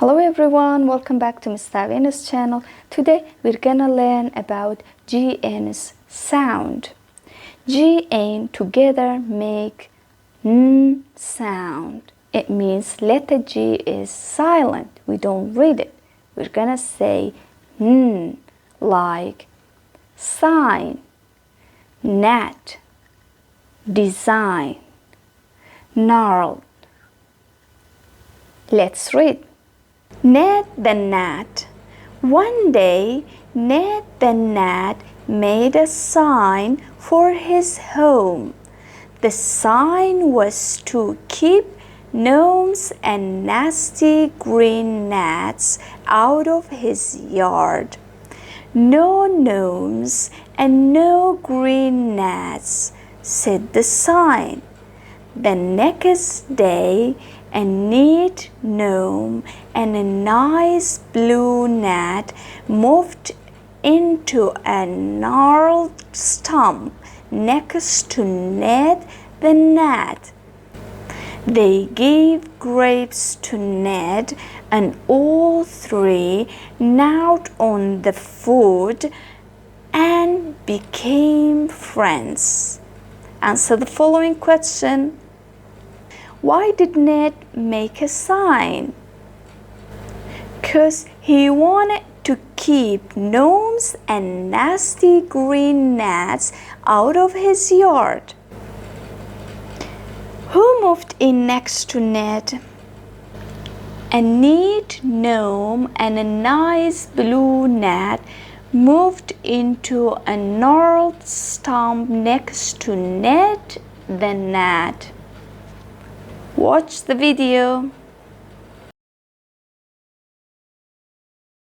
Hello everyone, welcome back to Miss Tavina's channel. Today we're gonna learn about GN's sound. GN together make N sound. It means letter G is silent. We don't read it. We're gonna say N like sign, gnat, design, gnarled. Let's read. Ned the Gnat. One day, Ned the Gnat made a sign for his home. The sign was to keep gnomes and nasty green gnats out of his yard. No gnomes and no green gnats, said the sign. The next day, a neat gnome and a nice blue gnat moved into a gnarled stump next to Ned the Gnat. They gave grapes to Ned, and all three gnawed on the food and became friends. Answer the following question. Why did Ned make a sign? 'Cause he wanted to keep gnomes and nasty green gnats out of his yard. Who moved in next to Ned? A neat gnome and a nice blue gnat moved into a gnarled stump next to Ned the Gnat. Watch the video.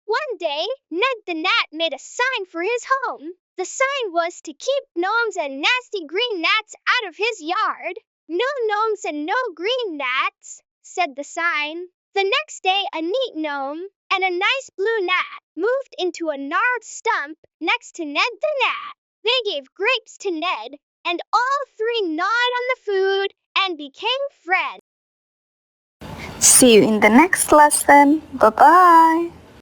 One day, Ned the Gnat made a sign for his home. The sign was to keep gnomes and nasty green gnats out of his yard. No gnomes and no green gnats, said the sign. The next day, a neat gnome and a nice blue gnat moved into a gnarled stump next to Ned the Gnat. They gave grapes to Ned, and all three gnawed on the food and became friends. See you in the next lesson. Bye-bye.